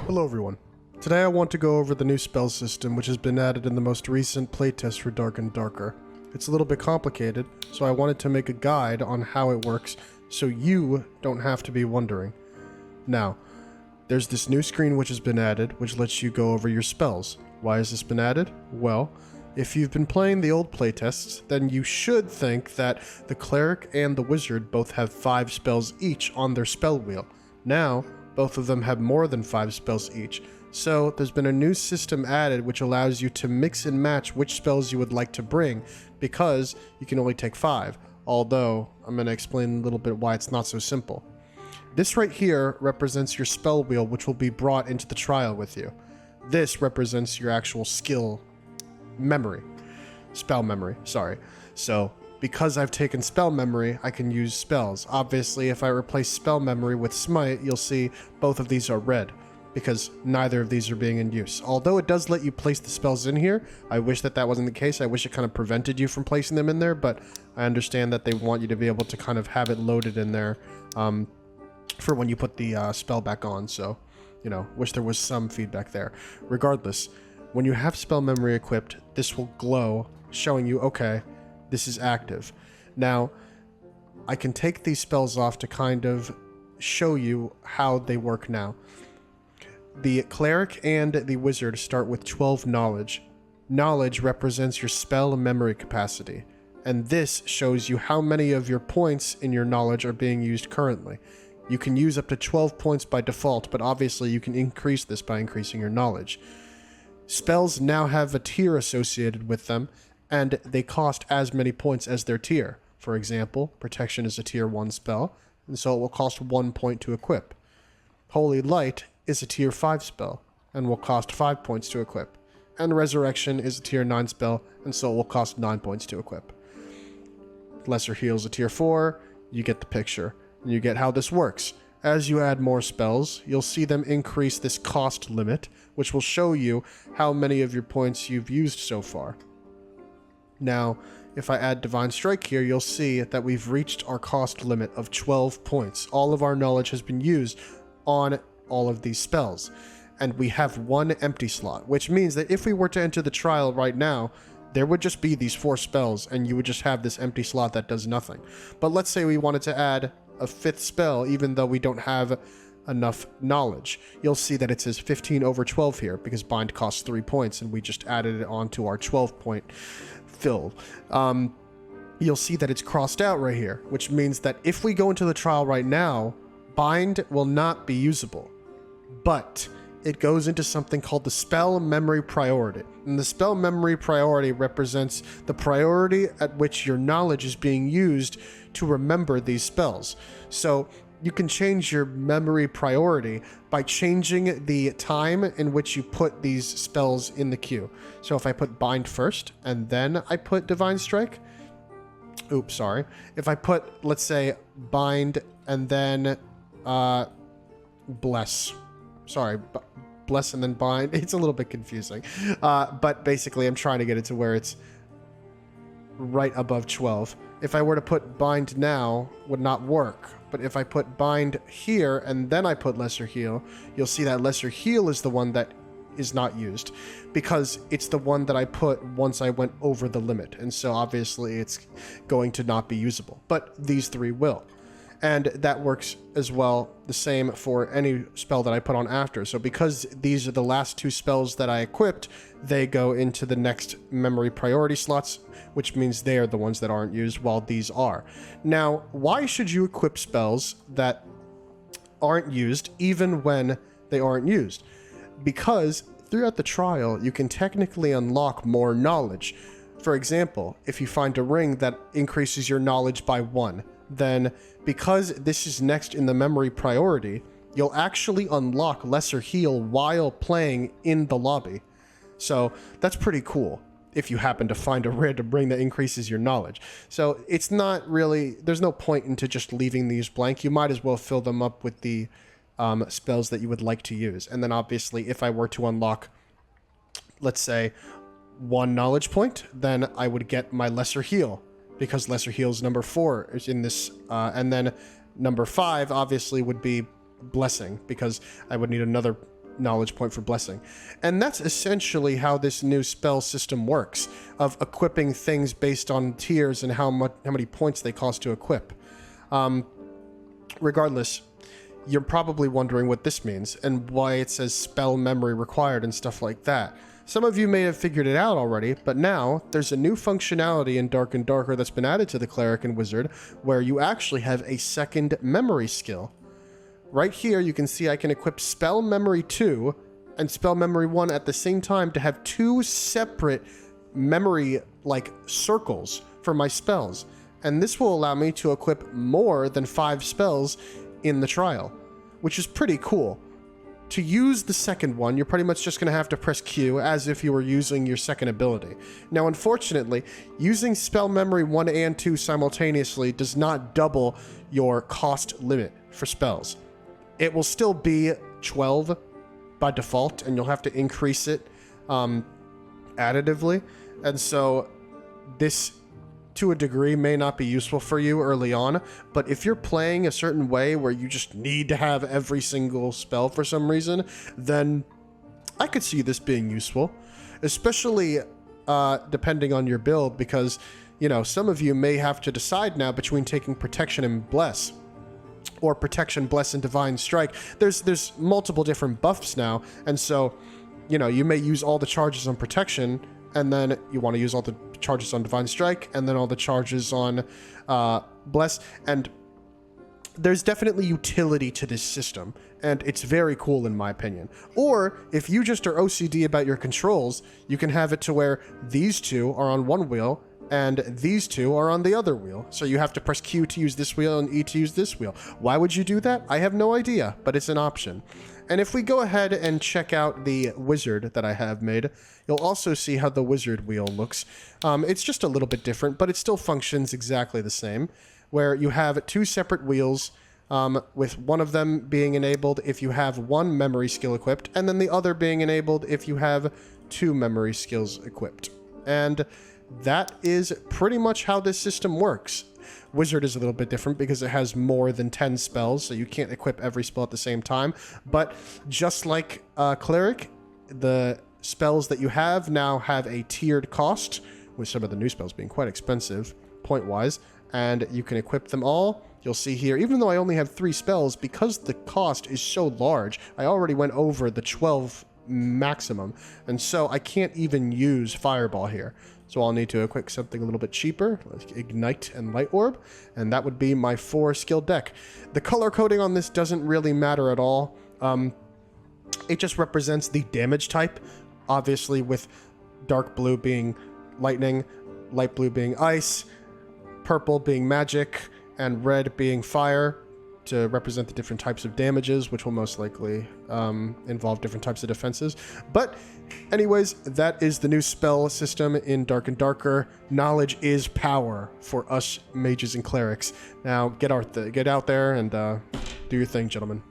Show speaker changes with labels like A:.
A: Hello everyone. Today I want to go over the new spell system which has been added in the most recent playtest for Dark and Darker. It's a little bit complicated, so I wanted to make a guide on how it works so you don't have to be wondering. Now, there's this new screen which has been added which lets you go over your spells. Why has this been added? Well, if you've been playing the old playtests, then you should think that the Cleric and the Wizard both have 5 spells each on their spell wheel. Now, both of them have more than 5 spells each, so there's been a new system added which allows you to mix and match which spells you would like to bring, because you can only take 5, although I'm going to explain a little bit why it's not so simple. This right here represents your spell wheel which will be brought into the trial with you. This represents your actual skill spell memory, sorry. So, because I've taken spell memory, I can use spells. Obviously, if I replace spell memory with smite, you'll see both of these are red, because neither of these are being in use. Although it does let you place the spells in here, I wish that wasn't the case. I wish it kind of prevented you from placing them in there, but I understand that they want you to be able to kind of have it loaded in there for when you put the spell back on, so, you know, wish there was some feedback there. Regardless, when you have spell memory equipped, this will glow, showing you, okay, this is active. Now, I can take these spells off to kind of show you how they work now. The Cleric and the Wizard start with 12 knowledge. Knowledge represents your spell memory capacity, and this shows you how many of your points in your knowledge are being used currently. You can use up to 12 points by default, but obviously you can increase this by increasing your knowledge. Spells now have a tier associated with them, and they cost as many points as their tier. For example, Protection is a tier 1 spell, and so it will cost 1 point to equip. Holy Light is a tier 5 spell, and will cost 5 points to equip. And Resurrection is a tier 9 spell, and so it will cost 9 points to equip. Lesser Heal is a tier 4, you get the picture, and you get how this works. As you add more spells, you'll see them increase this cost limit, which will show you how many of your points you've used so far. Now, if I add Divine Strike here, you'll see that we've reached our cost limit of 12 points. All of our knowledge has been used on all of these spells, and we have 1 empty slot, which means that if we were to enter the trial right now, there would just be these 4 spells, and you would just have this empty slot that does nothing. But let's say we wanted to add a 5th spell, even though we don't have enough knowledge. You'll see that it says 15 over 12 here, because bind costs 3 points, and we just added it onto our 12 point fill. You'll see that it's crossed out right here, which means that if we go into the trial right now, bind will not be usable, but it goes into something called the spell memory priority. And the spell memory priority represents the priority at which your knowledge is being used to remember these spells. So you can change your memory priority by changing the time in which you put these spells in the queue. So if I put bind first and then I put divine strike, oops, sorry. If I put, let's say, bind and then bless. Sorry, bless and then bind. It's a little bit confusing. But basically, I'm trying to get it to where it's right above 12. If I were to put bind now, would not work. But if I put bind here and then I put lesser heal, you'll see that lesser heal is the one that is not used, because it's the one that I put once I went over the limit. And so obviously it's going to not be usable. But these 3 will. And that works as well the same for any spell that I put on after. So because these are the last 2 spells that I equipped, they go into the next memory priority slots, which means they are the ones that aren't used while these are. Now, why should you equip spells that aren't used even when they aren't used? Because throughout the trial, you can technically unlock more knowledge. For example, if you find a ring that increases your knowledge by 1, then because this is next in the memory priority, you'll actually unlock lesser heal while playing in the lobby. So that's pretty cool if you happen to find a random ring that increases your knowledge. So it's not really, there's no point into just leaving these blank. You might as well fill them up with the spells that you would like to use. And then obviously if I were to unlock, let's say, 1 knowledge point, then I would get my lesser heal, because lesser heal is number 4 is in this, and then number 5 obviously would be blessing, because I would need another knowledge point for blessing. And that's essentially how this new spell system works, of equipping things based on tiers and how many points they cost to equip. Regardless, you're probably wondering what this means and why it says spell memory required and stuff like that. Some of you may have figured it out already, but now there's a new functionality in Dark and Darker that's been added to the Cleric and Wizard where you actually have a second memory skill. Right here, you can see I can equip Spell Memory 2 and Spell Memory 1 at the same time to have two separate memory, circles for my spells. And this will allow me to equip more than 5 spells in the trial, which is pretty cool. To use the second one, you're pretty much just going to have to press Q as if you were using your second ability. Now, unfortunately, using Spell Memory 1 and 2 simultaneously does not double your cost limit for spells. It will still be 12 by default, and you'll have to increase it additively. And so this, to a degree, may not be useful for you early on, but if you're playing a certain way where you just need to have every single spell for some reason, then I could see this being useful, especially depending on your build, because, you know, some of you may have to decide now between taking Protection and Bless, or Protection, Bless, and Divine Strike. There's multiple different buffs now, and so, you know, you may use all the charges on Protection, and then you want to use all the charges on Divine Strike, and then all the charges on Bless, and there's definitely utility to this system, and it's very cool in my opinion. Or, if you just are OCD about your controls, you can have it to where these two are on one wheel, and these two are on the other wheel. So you have to press Q to use this wheel and E to use this wheel. Why would you do that? I have no idea, but it's an option. And if we go ahead and check out the wizard that I have made, you'll also see how the wizard wheel looks. It's just a little bit different, but it still functions exactly the same, where you have two separate wheels, with one of them being enabled if you have one memory skill equipped, and then the other being enabled if you have 2 memory skills equipped. And that is pretty much how this system works. Wizard is a little bit different because it has more than 10 spells, so you can't equip every spell at the same time. But just like Cleric, the spells that you have now have a tiered cost, with some of the new spells being quite expensive, point-wise, and you can equip them all. You'll see here, even though I only have 3 spells, because the cost is so large, I already went over the 12 maximum, and so I can't even use Fireball here. So I'll need to equip something a little bit cheaper, like Ignite and Light Orb, and that would be my 4 skill deck. The color coding on this doesn't really matter at all. It just represents the damage type, obviously with dark blue being lightning, light blue being ice, purple being magic, and red being fire, to represent the different types of damages, which will most likely involve different types of defenses. But anyways, that is the new spell system in Dark and Darker. Knowledge is power for us mages and clerics. Now get out there and do your thing, gentlemen.